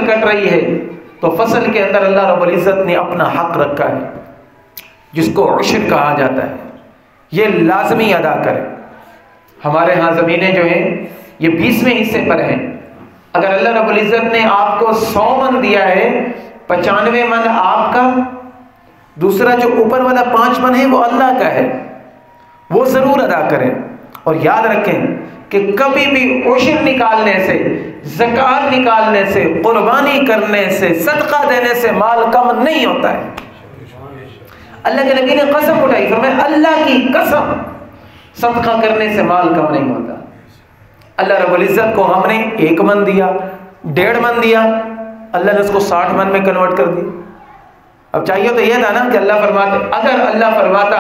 فصل کٹ رہی ہے تو فصل کے اندر اللہ رب العزت نے اپنا حق رکھا ہے جس کو عشر کہا جاتا ہے، یہ لازمی ادا کرے۔ ہمارے ہاں زمینیں جو ہیں یہ 20ویں حصے پر ہیں۔ اگر اللہ رب العزت نے آپ کو 100 من دیا ہے، 95 من آپ کا، دوسرا جو اوپر والا 5 من ہے وہ اللہ کا ہے، وہ ضرور ادا کریں۔ اور یاد رکھیں کہ کبھی بھی عشر نکالنے سے، زکوٰۃ نکالنے سے، قربانی کرنے سے، صدقہ دینے سے مال کم نہیں ہوتا ہے۔ اللہ کے نبی نے قسم اٹھائی، فرمایا اللہ کی قسم صدقہ کرنے سے مال کم نہیں ہوتا۔ اللہ رب العزت کو ہم نے 1 من دیا، 1.5 من دیا، اللہ نے اس کو 60 من میں کنورٹ کر دیا۔ اب چاہیے تو یہ تھا نا کہ اللہ فرماتے، اگر اللہ فرماتا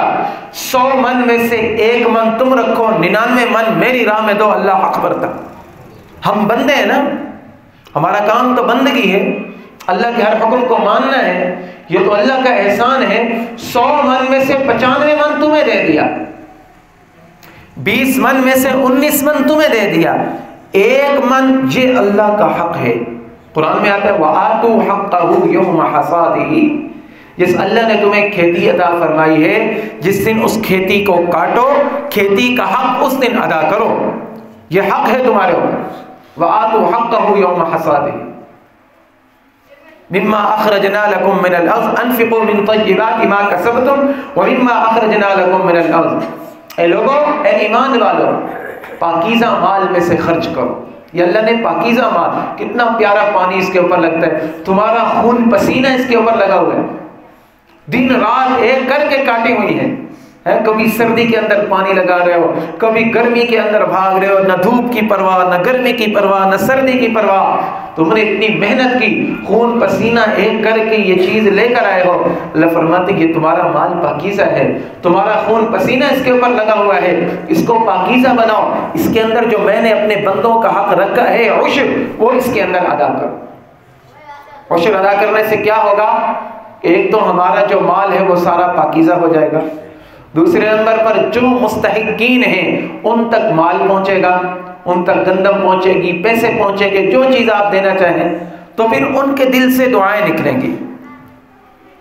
100 من میں سے 1 من تم رکھو، 99 من میری راہ میں دو، اللہ حق برتا۔ ہم بندے ہیں نا، ہمارا کام تو بندگی ہے، اللہ کے ہر حکم کو ماننا ہے، یہ تو اللہ کا احسان ہے۔ 100 من میں سے 95 من تمہیں دے دیا، 20 من میں سے 19 من تمہیں دے دیا، 1 من یہ اللہ کا حق ہے۔ قرآن میں آتا ہے وَآتُوا حَقَّهُ يَوْمَ حَصَادِهِ، جس اللہ نے تمہیں کھیتی عطا فرمائی ہے، جس دن اس کھیتی کو کاٹو، کھیتی کا حق اس دن ادا کرو، یہ حق ہے تمہارے اوپر۔ وَآتُوا حَقَّهُ يَوْمَ حَصَادِهِ مما اخرجنا لكم من الارض انفقوا من طيبات ما كسبتم ومما اخرجنا لكم من الارض۔ اے لوگو، اے ایمان والو، پاکیزہ مال میں سے خرچ کرو۔ یہ اللہ نے پاکیزہ مال، کتنا پیارا پانی اس کے اوپر لگتا ہے، تمہارا خون پسینہ اس کے اوپر لگا ہوا ہے، دن رات ایک کر کے کاٹی ہوئی ہے۔ کبھی سردی کے اندر پانی لگا رہے ہو، کبھی گرمی کے اندر بھاگ رہے ہو، نہ دھوپ کی پرواہ، نہ گرمی کی پرواہ، نہ سردی کی پرواہ، تم نے اتنی محنت کی، خون پسینہ ایک کر کے یہ چیز لے کر آئے ہو۔ اللہ فرماتے یہ تمہارا مال پاکیزہ ہے، تمہارا خون پسینہ اس کے اوپر لگا ہوا ہے، اس کو پاکیزہ بناؤ، اس کے اندر جو میں نے اپنے بندوں کا حق رکھا ہے عشر، وہ اس کے اندر ادا کرو۔ عشر ادا کرنے سے کیا ہوگا؟ ایک تو ہمارا جو مال ہے وہ سارا پاکیزہ ہو جائے گا، دوسرے نمبر پر جو مستحقین ہیں ان تک مال پہنچے گا، ان تک گندم پہنچے گی، پیسے پہنچیں گے، جو چیز آپ دینا چاہیں، تو پھر ان کے دل سے دعائیں نکلیں گی،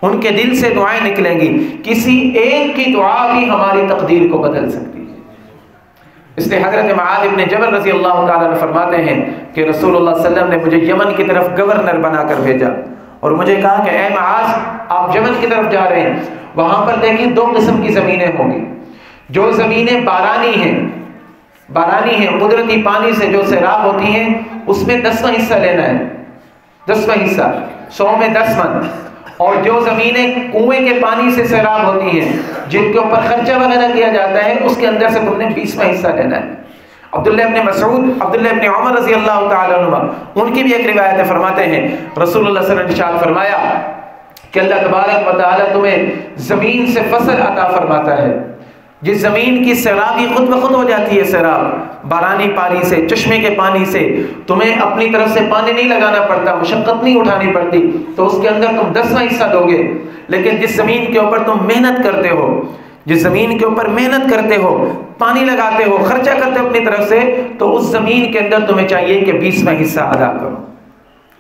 ان کے دل سے دعائیں نکلیں گی۔ کسی ایک کی دعا بھی ہماری تقدیر کو بدل سکتی ہے۔ اس لیے حضرت معاذ بن جبل رضی اللہ تعالیٰ عنہ فرماتے ہیں کہ رسول اللہ صلی اللہ علیہ وسلم نے مجھے یمن کی طرف گورنر بنا کر بھیجا اور مجھے کہا کہ اے معاذ، آپ یمن کی طرف جا رہے ہیں، وہاں پر دیکھیں 2 قسم کی زمینیں ہوں گی۔ جو زمینیں بارانی ہیں، قدرتی پانی سے جو سیراب ہوتی ہیں، اس میں 10واں حصہ لینا ہے، 10واں حصہ، 100 میں 10 من۔ اور جو زمینیں کنویں کے پانی سے سیراب ہوتی ہیں، جن کے اوپر خرچہ وغیرہ کیا جاتا ہے، اس کے اندر سے تم نے 20واں حصہ لینا ہے۔ عبداللہ ابن مسعود، عبداللہ ابن عمر رضی اللہ تعالیٰ عنہ، ان کی بھی ایک روایت ہے، فرماتے ہیں رسول اللہ صلی اللہ علیہ وسلم نے ارشاد فرمایا کہ اللہ تبارک و تعالیٰ تمہیں زمین سے فصل عطا فرماتا ہے، جس زمین کی سیرابی خود بخود ہو جاتی ہے، سیراب بارانی پانی سے، چشمے کے پانی سے، تمہیں اپنی طرف سے پانی نہیں لگانا پڑتا، مشقت نہیں اٹھانی پڑتی، تو اس کے اندر تم 10واں حصہ دو گے۔ لیکن جس زمین کے اوپر تم محنت کرتے ہو، جس زمین کے اوپر محنت کرتے ہو، پانی لگاتے ہو، خرچہ کرتے ہو اپنی طرف سے، تو اس زمین کے اندر تمہیں چاہیے کہ 20واں حصہ ادا کرو۔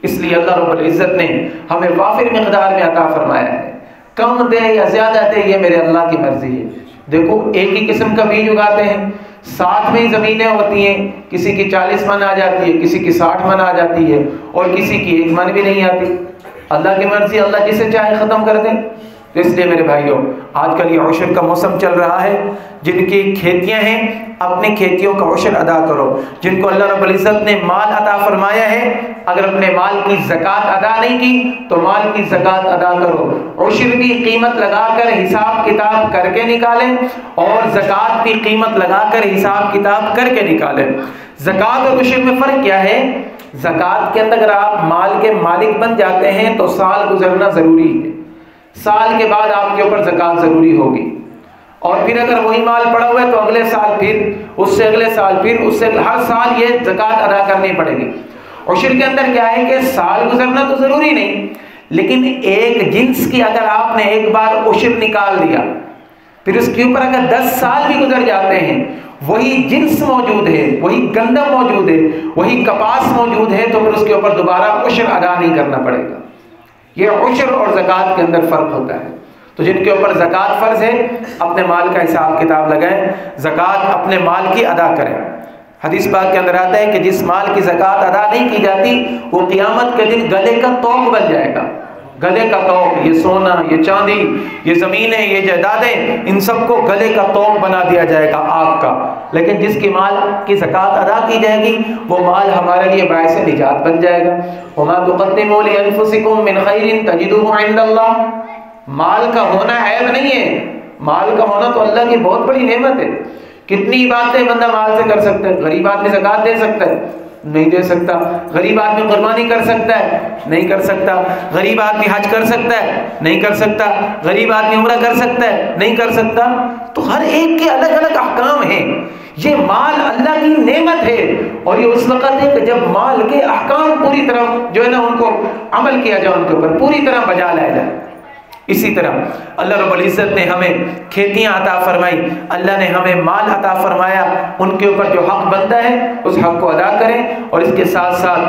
اس لیے اللہ رب العزت نے ہمیں وافر مقدار میں عطا فرمایا ہے، کم دے یا زیادہ دے یہ میرے اللہ کی مرضی ہے۔ دیکھو ایک ہی قسم کا بیج اگاتے ہیں، 60 میں زمینیں ہوتی ہیں، کسی کی 40 من آ جاتی ہے، کسی کی 60 من آ جاتی ہے، اور کسی کی 1 من بھی نہیں آتی۔ اللہ کی مرضی، اللہ جسے چاہے ختم کر دیں۔ تو اس لیے میرے بھائیوں، آج کل یہ عشر کا موسم چل رہا ہے، جن کی کھیتیاں ہیں اپنی کھیتیوں کا عشر ادا کرو۔ جن کو اللہ رب العزت نے مال عطا فرمایا ہے، اگر اپنے مال کی زکوٰۃ ادا نہیں کی تو مال کی زکوٰۃ ادا کرو، عشر کی قیمت لگا کر حساب کتاب کر کے نکالیں، اور زکوٰۃ کی قیمت لگا کر حساب کتاب کر کے نکالیں۔ زکوٰۃ اور عشر میں فرق کیا ہے؟ زکوٰۃ کے اندر اگر آپ مال کے مالک بن جاتے ہیں تو سال گزرنا ضروری ہے، سال کے بعد آپ کے اوپر زکوٰۃ ضروری ہوگی، اور پھر اگر وہی مال پڑا ہوا ہے تو اگلے سال پھر، اس سے اگلے سال پھر، اس سے ہر سال یہ زکوٰۃ ادا کرنی پڑے گی۔ عشر کے اندر کیا ہے کہ سال گزرنا تو ضروری نہیں، لیکن ایک جنس کی اگر آپ نے ایک بار عشر نکال دیا، پھر اس کے اوپر اگر 10 سال بھی گزر جاتے ہیں، وہی جنس موجود ہے، وہی گندم موجود ہے، وہی کپاس موجود ہے، تو پھر اس کے اوپر دوبارہ عشر ادا نہیں کرنا پڑے گا۔ یہ عشر اور زکوٰۃ کے اندر فرق ہوتا ہے۔ تو جن کے اوپر زکوٰۃ فرض ہے اپنے مال کا حساب کتاب لگائیں، زکوٰۃ اپنے مال کی ادا کریں۔ حدیث پاک کے اندر آتا ہے کہ جس مال کی زکوٰۃ ادا نہیں کی جاتی وہ قیامت کے دن گلے کا توق بن جائے گا۔ گلے کا توق، یہ سونا، یہ چاندی، یہ زمینیں، یہ جائیدادیں، ان سب کو گلے کا توق بنا دیا جائے گا آگ کا۔ لیکن جس کی مال کی زکوٰۃ ادا کی جائے گی وہ مال ہمارے لیے باعث نجات بن جائے گا۔ وما تقدموا لانفسکم من خیر تجدوه عند اللہ۔ مال کا ہونا عیب نہیں ہے، مال کا ہونا تو اللہ کی بہت بڑی نعمت ہے۔ کتنی باتیں بندہ مال سے کر سکتا ہے۔ غریب آدمی زکوٰۃ دے سکتا ہے؟ نہیں دے سکتا۔ غریب آدمی قربانی کر سکتا ہے؟ نہیں کر سکتا۔ غریب آدمی حج کر سکتا ہے؟ نہیں کر سکتا۔ غریب آدمی عمرہ کر سکتا ہے؟ نہیں کر سکتا۔ تو ہر ایک کے الگ الگ احکام ہیں۔ یہ مال اللہ کی نعمت ہے، اور یہ اس وقت ہے کہ جب مال کے احکام پوری طرح جو ہے نا ان کو عمل کیا جائے، ان کے اوپر پوری طرح بجا لایا جائے۔ اسی طرح اللہ رب العزت نے ہمیں کھیتیاں عطا فرمائی، اللہ نے ہمیں مال عطا فرمایا، ان کے اوپر جو حق بنتا ہے اس حق کو ادا کریں۔ اور اس کے ساتھ ساتھ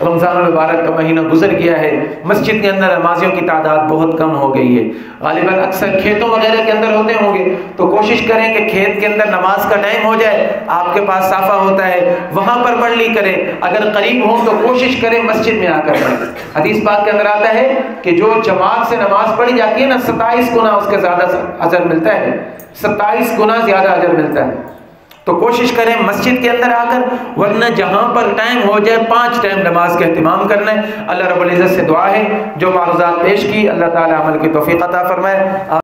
رمضان المبارک کا مہینہ گزر گیا ہے، مسجد کے اندر نمازیوں کی تعداد بہت کم ہو گئی ہے۔ غالباً اکثر کھیتوں وغیرہ کے اندر ہوتے ہوں گے، تو کوشش کریں کہ کھیت کے اندر نماز کا ٹائم ہو جائے، آپ کے پاس صافہ ہوتا ہے وہاں پر پڑھ لی کریں، اگر قریب ہوں تو کوشش کریں مسجد میں آ کر پڑھیں۔ حدیث پاک کے اندر آتا ہے کہ جو جماعت سے نماز پڑھی جاتی ہے نا 27 گنا اس کے زیادہ اجر ملتا ہے، 27 گنا زیادہ اجر ملتا ہے۔ تو کوشش کریں مسجد کے اندر آ کر، ورنہ جہاں پر ٹائم ہو جائے 5 ٹائم نماز کا اہتمام کرنا ہے۔ اللہ رب العزت سے دعا ہے جو معروضات پیش کی اللہ تعالی عمل کی توفیق عطا فرمائے۔